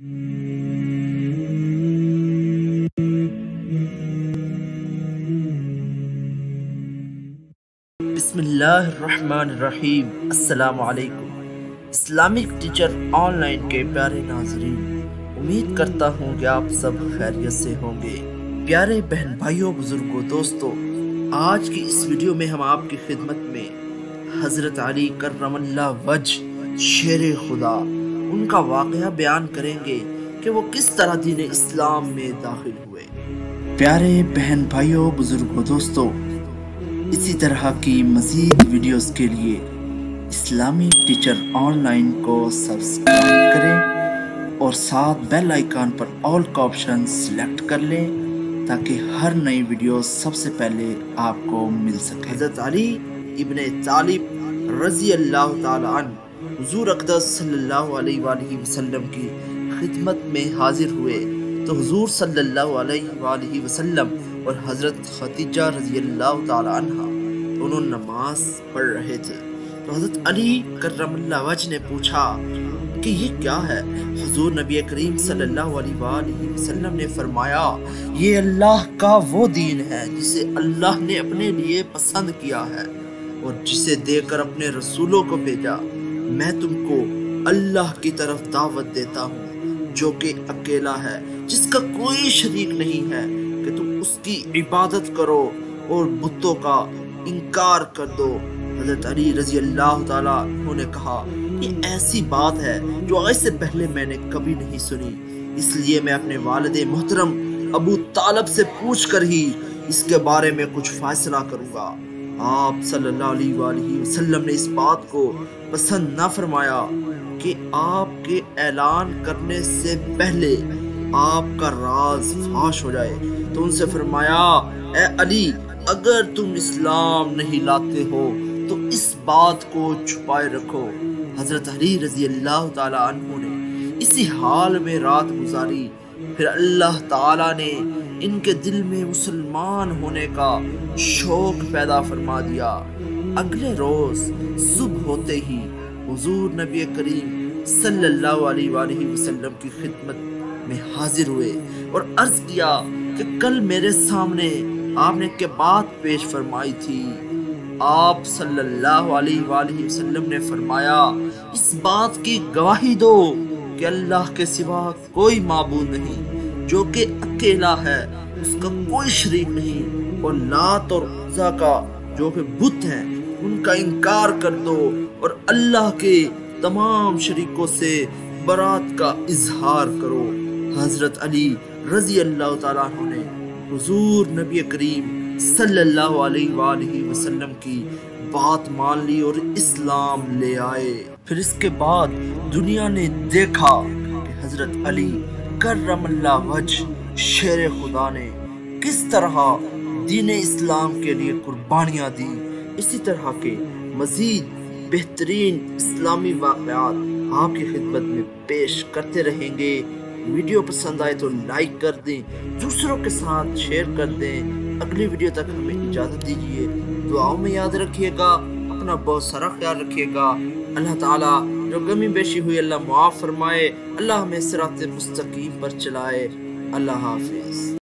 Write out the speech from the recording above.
بسم اللہ الرحمن الرحیم۔ السلام علیکم اسلامک ٹیچر آن لائن کے پیارے ناظرین، امید کرتا ہوں کہ آپ سب خیریت سے ہوں گے۔ پیارے بہن بھائیوں، بزرگوں، دوستوں، آج کی اس ویڈیو میں ہم آپ کی خدمت میں حضرت علی کرم اللہ وجہ شیر خدا ان کا واقعہ بیان کریں گے کہ وہ کس طرح دین اسلام میں داخل ہوئے۔ پیارے بہن بھائیوں، بزرگوں، دوستوں، اسی طرح کی مزید ویڈیوز کے لیے اسلامی ٹیچر آن لائن کو سبسکرائب کریں اور ساتھ بیل آئیکن پر آل کا آپشن سلیکٹ کر لیں تاکہ ہر نئی ویڈیو سب سے پہلے آپ کو مل سکے۔ حضرت علی ابن طالب رضی اللہ تعالی عنہ حضور اقدس صلی اللہ علیہ وآلہ وسلم کی خدمت میں حاضر ہوئے تو حضور صلی اللہ علیہ وآلہ وسلم اور حضرت خدیجہ رضی اللہ تعالی عنہ دونوں نماز پڑھ رہے تھے تو حضرت علی کرم اللہ وجہ نے پوچھا کہ یہ کیا ہے؟ حضور نبی کریم صلی اللہ علیہ وآلہ وسلم نے فرمایا، یہ اللہ کا وہ دین ہے جسے اللہ نے اپنے لیے پسند کیا ہے اور جسے دے کر اپنے رسولوں کو بھیجا۔ میں تم کو اللہ کی طرف دعوت دیتا ہوں جو کہ اکیلا ہے، جس کا کوئی شریک نہیں ہے، کہ تم اس کی عبادت کرو اور بتوں کا انکار کر دو۔ حضرت علی رضی اللہ تعالیٰ عنہ نے کہا، یہ ایسی بات ہے جو آج سے پہلے میں نے کبھی نہیں سنی، اس لیے میں اپنے والد محترم ابو طالب سے پوچھ کر ہی اس کے بارے میں کچھ فیصلہ کروں گا۔ آپ صلی اللہ علیہ وآلہ وسلم نے اس بات کو پسند نہ فرمایا کہ آپ کے اعلان کرنے سے پہلے آپ کا راز فاش ہو جائے، تو ان سے فرمایا، اے علی، اگر تم اسلام نہیں لاتے ہو تو اس بات کو چھپائے رکھو۔ حضرت علی رضی اللہ تعالی عنہ نے اسی حال میں رات گزاری، پھر اللہ تعالی نے ان کے دل میں مسلمان ہونے کا شوق پیدا فرما دیا۔ اگلے روز صبح ہوتے ہی حضور نبی کریم صلی اللہ علیہ وآلہ وسلم کی خدمت میں حاضر ہوئے اور عرض کیا کہ کل میرے سامنے آپ نے کہ بات پیش فرمائی تھی۔ آپ صلی اللہ علیہ وآلہ وسلم نے فرمایا، اس بات کی گواہی دو کہ اللہ کے سوا کوئی معبود نہیں، جو کہ اکیلا ہے، اس کا کوئی شریک نہیں، اور لات اور عزا کا جو کہ بت ہیں ان کا انکار کر دو اور اللہ کے تمام شریکوں سے برات کا اظہار کرو۔ حضرت علی رضی اللہ تعالیٰ عنہ نے حضور نبی کریم صلی اللہ علیہ وآلہ وسلم کی بات مان لی اور اسلام لے آئے۔ پھر اس کے بعد دنیا نے دیکھا کہ حضرت علی کرم اللہ وجہ شیر خدا نے کس طرح دین اسلام کے لیے قربانیاں دی۔ اسی طرح کے مزید بہترین اسلامی واقعات آپ کی خدمت میں پیش کرتے رہیں گے۔ ویڈیو پسند آئے تو لائک کر دیں، دوسروں کے ساتھ شیئر کر دیں۔ اگلی ویڈیو تک ہمیں اجازت دیجیے، دعاؤں میں یاد رکھیے گا، اپنا بہت سارا خیال رکھیے گا۔ اللہ تعالیٰ جو کمی بیشی ہوئی اللہ معاف فرمائے، اللہ ہمیں صراط مستقیم پر چلائے۔ اللہ حافظ۔